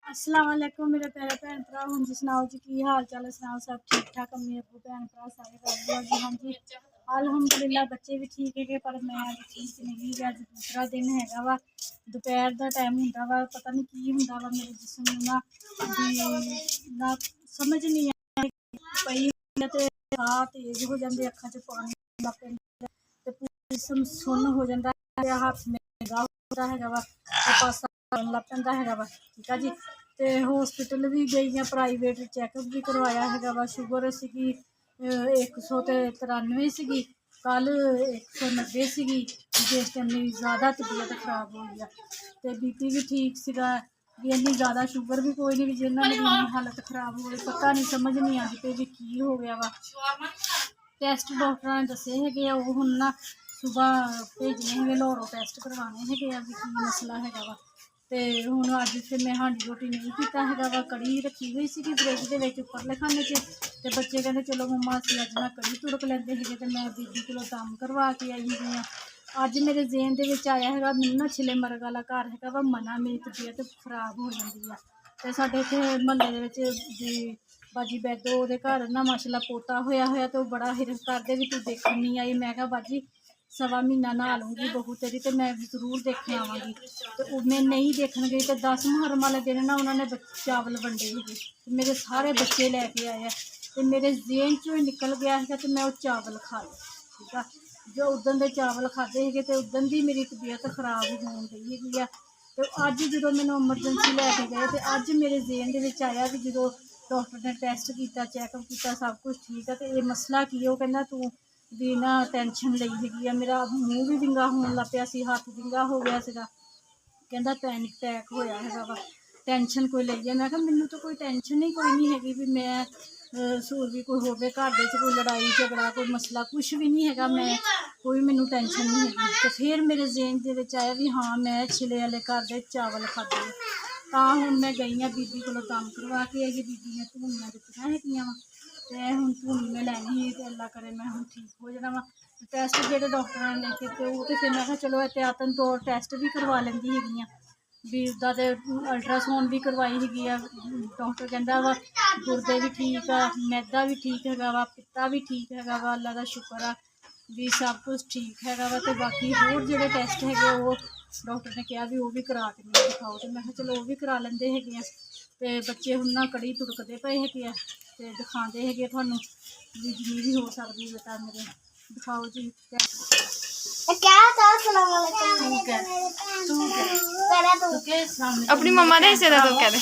अस्सलाम वालेकुम मेरे प्यारे भैन भरा। हाँ जी सुनाओ जी की हाल चाल है, सुनाओ सब ठीक ठाक। अम्मी अबू भैन भरा सारे कर जी। हाँ जी अलहमदुलिल्लाह बच्चे भी ठीक है, पर मैं अज ठीक नहीं गी। अज दूसरा दिन हैगा वा, दोपहर का टाइम होंदा वा, पता नहीं की होंदा वा मेरे जिस्म नूं ना समझ नहीं पई ते साह तेज हो जाते, अखा च पानी लग पैंदा ते पूरा जिस्म सुन्न हो जाता है, हाथ में होता है वा पासा लग पैंदा है वा। ठीक है जी। तो हॉस्पिटल भी गई हाँ, प्राइवेट चैकअप भी करवाया है वा। शुगर सी 193 सी, कल 190 सी, जिस टाइम मेरी ज़्यादा तबीयत खराब हो गई। तो BP भी ठीक सीगा, भी इन्नी ज़्यादा शुगर भी कोई नहीं, जिन्होंने मेरी इन्नी हालत खराब हो गई। पता नहीं समझ नहीं आती पई भी की हो गया वा। टैसट डॉक्टर ने दसे है वो हुण ना सुबह भेजने है लाहौरों, टैसट करवाने है भी की मसला है वा। तो हुण अज फिर मैं हांडी रोटी नहीं किया है वा, कड़ी रखी हुई सी फ्रिज के उपरले खाने च। तो बच्चे कहते चलो मम्मा असीं अज ना कड़ी तुड़क लेंदे है, तो मैं दीदी कोलों दम करवा के आई हुई हाँ। अज मेरे जेहन दे विच आया है मैनूं ना छिले मरग वाला घर है वा, मना मेरी तबीयत खराब हो जाती है। तो साडे इत्थे महल्ले दे विच बाजी बैदो वो घर ना माशाल्लाह पोता होया तो बड़ा हिरख करदे भी तू देखण नहीं आई। मैं कहा बाजी सवा महीना नहा लूँगी बहू तेरी, तो मैं जरूर देखने आवाँगी। तो मैं नहीं देखने गई, तो 10 मुहर्रम वाले दिन ना उन्होंने चावल वंडे ही, मेरे सारे बच्चे लैके आए, तो मेरे जेहन चो निकल गया है तो मैं वो चावल खा लए। ठीक है, जो उदन के चावल खाते हैं तो उदन की मेरी तबीयत खराब होने गई है। तो अज जो मैंने एमरजेंसी लैके गए, तो अज मेरे जेहन के आया भी जो डॉक्टर ने टैसट किया चैकअप किया सब कुछ ठीक है, तो ये मसला की है। वो कहना तू भी ना टेंशन लई हैगी, मेरा मूँह भी विंगा होने लग पिया सी, हाथ विंगा हो गया सीगा, कहता पैनिक अटैक होया है वा, टेंशन कोई लई है। मैं कहा मैनू तो कोई टेंशन ही कोई नहीं हैगी, भी मैं सूर भी कोई होवे घर दे कोई लड़ाई झगड़ा कोई मसला कुछ भी नहीं हैगा, मैं कोई मैनू टेंशन नहीं हैगी। तो फिर मेरे जेहन दे विच आया भी हाँ मैं छिले वाले घर दे चावल खाधे, तां हुण मैं गई हाँ बीबी कोलों दम करवा के आई। बीबी ने धूनियां दित्तियां हैगियां वा, ते हुण धूनी मैं लैनी ही, ते अल्लाह करे मैं हुण ठीक हो जाना वा। टैसट जो डॉक्टर ने लिखे थे वो, तो फिर मैं चलो एहतियातन तौर टैसट भी करवा लेंदी हैगी भी उसका, तो अल्ट्रासाउंड भी करवाई हैगी आ। डॉक्टर कहता वा गुरदे भी ठीक आ, मैदा भी ठीक है वा, पित्ता भी ठीक है वा, अल्लाह का शुक्र आ भी सब कुछ ठीक है वा। तो बाकी होर जो टैसट है वो डॉक्टर ने कहा भी वो भी करा के नहीं दिखाओ, तो मैं चलो वो भी करा लेंदे हैगे। तो बच्चे हुण ना कड़ी तुड़कते पे है, तो दिखाते है थानू भी जिन्नी भी हो सकती बेटा मेरे दिखाओ जी। अपनी मम्मा ने हिस्से दा तू कह दे।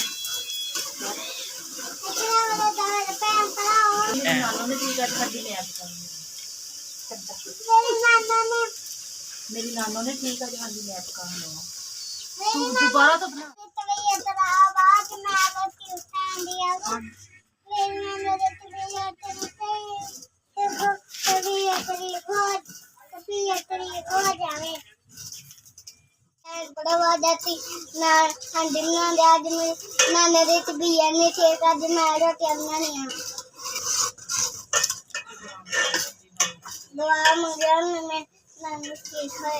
मेरी नानों ने ठीक है जहाँ लैब का दोबारा तो बड़ा बात जाती ना हांडी बना दे। आज मैं नाने दे बिया ने ठीक आज मैं रोटी बनानी है। दुआ मंगया मैं नानू ठीक है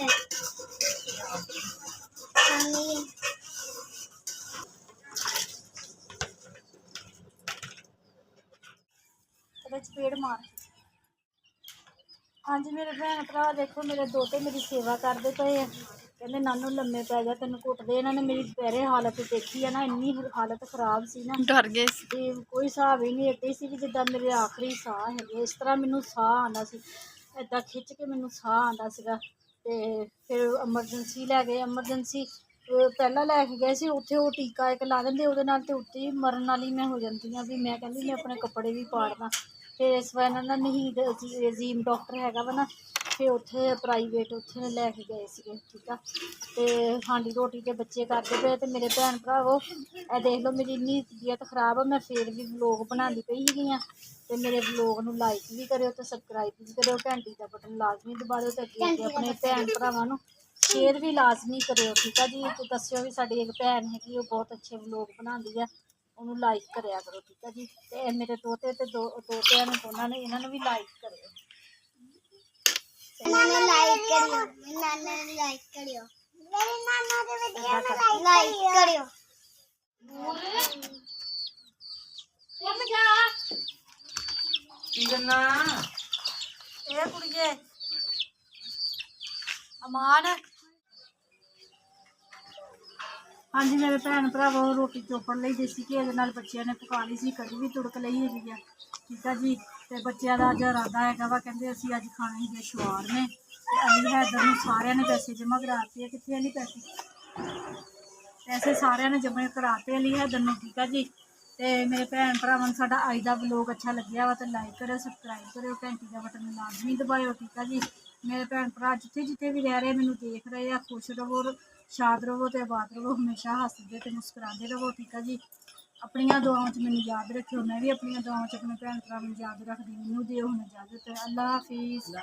नानी चपेड़ मार। हाँ जी मेरे भैन भरा देखो मेरे दोते मेरी सेवा करते पे है, कहते नानू लम्मे पै जा तेन घुटते। इन्होंने मेरी पैरे हालत देखी है ना, इन्नी हालत खराब सी ना, डर गए कोई हिसाब ही नहीं। इदा सी जिदा मेरे आखिरी साह है, इस तरह मैनू साह आंदा सी, इदा खिंच के मैनू साह आंदा सीगा। ते फिर एमरजेंसी लै गए, एमरजेंसी पहला लैके गए सी, उत्थे वो टीका एक ला देंगे उहदे नाल ते उत्ते ही मरन वाली मैं हो जाती हाँ भी मैं कहती मैं अपने कपड़े भी पाड़ना। फिर इस वजह ना नहीद अजीम डॉक्टर हैगा वा ना, फिर उत्थे प्राइवेट उत्थे लैके गए थे। ठीक है, तो हांडी रोटी के बच्चे करते पे, तो मेरे भैन भरावो ए देख लो मेरी इन्नी तबीयत खराब है, मैं फिर भी व्लॉग बनाती पई ही हाँ। तो मेरे व्लॉग नूं लाइक भी करो, तो सबसक्राइब भी करो, घंटी का बटन लाजमी दबा दो, तो अगे अगे अपने भैन भरावां नूं शेयर भी लाजमी करो। ठीक है जी, तो दस्यो भी साडी एक भैन हैगी वो बहुत अच्छे व्लॉग बनाती है, उन्होंने लाइक कराया करो। ठीक है जी, तो मेरे दोते ते दोते ने दोनों ने इन्होंने भी लाइक करो, लाइक करियो नाना ने लाइक करियो मेरे नाना दे वीडियो लाइक करियो। ਕਰਨਾ? ਇਹ ਕੁੜੀਏ ਅਮਾਨ। ਹਾਂਜੀ ਮੇਰੇ ਭੈਣ ਭਰਾਵੋ, ਰੋਟੀ ਚੋਪੜ ਲਈ ਦੇਸੀ ਘੀ ਦੇ ਨਾਲ ਬੱਚਿਆਂ ਨੇ ਪਕਾ ਲਈ ਸੀ, ਕੜੀ ਵੀ ਤੁੜਕ ਲਈ ਹੈਗੀ ਆ, ਠੀਕ ਆ ਜੀ। ਤੇ ਬੱਚਿਆਂ ਦਾ ਅੱਜ ਇਰਾਦਾ ਹੈਗਾ ਵਾ, ਕਹਿੰਦੇ ਅਸੀਂ ਅੱਜ ਖਾਣੇ ਹੀ ਸ਼ਵਾਰਮੇ। ਤੇ ਅਸੀਂ ਹੈਦਰ ਨੂੰ ਸਾਰਿਆਂ ਨੇ ਪੈਸੇ ਜਮ੍ਹਾਂ ਕਰਾਤੇ ਆ। ਕਿੱਥੇ ਵਾਲੀ ਪੈਸੇ ਸਾਰਿਆਂ ਨੇ ਜਮ੍ਹਾਂ ਕਰਾਤੇ ਲਈ ਹੈਦਰ ਨੂੰ, ਠੀਕ ਆ ਜੀ। ਤੇ ਮੇਰੇ ਭੈਣ ਭਰਾਵਾਂ ਨੂੰ ਸਾਡਾ ਅੱਜ ਦਾ ਵਲੋਗ ਅੱਛਾ ਲੱਗਿਆ ਵਾ ਤਾਂ ਲਾਈਕ ਕਰਿਓ, ਸਬਸਕ੍ਰਾਈਬ ਕਰਿਓ, ਘੰਟੀ ਦਾ ਬਟਨ ਲਾਜ਼ਮੀ ਦਬਾਇਓ, ਠੀਕ ਆ ਜੀ। ਮੇਰੇ ਭੈਣ ਭਰਾ ਜਿੱਥੇ ਜਿੱਥੇ ਵੀ ਰਹਿ ਰਹੇ ਮੈਨੂੰ ਦੇਖ ਰਹੇ ਆ, ਖੁਸ਼ ਰਹੋ, ਸ਼ਾਦ ਰਹੋ ਤੇ ਆਬਾਦ ਰਹੋ, ਹਮੇਸ਼ਾ ਹੱਸਦੇ ਤੇ ਮੁਸਕਰਾਉਂਦੇ ਰਹੋ, ਠੀਕ ਆ ਜੀ। ਆਪਣੀਆਂ ਦੁਆਵਾਂ 'ਚ ਮੈਨੂੰ ਯਾਦ ਰੱਖਿਓ, ਮੈਂ ਵੀ ਆਪਣੀਆਂ ਦੁਆਵਾਂ 'ਚ ਆਪਣੇ ਭੈਣ ਭਰਾ ਨੂੰ ਯਾਦ ਰੱਖਦੀ। ਮੈਨੂੰ ਦਿਓ ਹੁਣ ਇਜਾਜ਼ਤ। ਅੱਲਾ ਹਾਫਿਜ਼।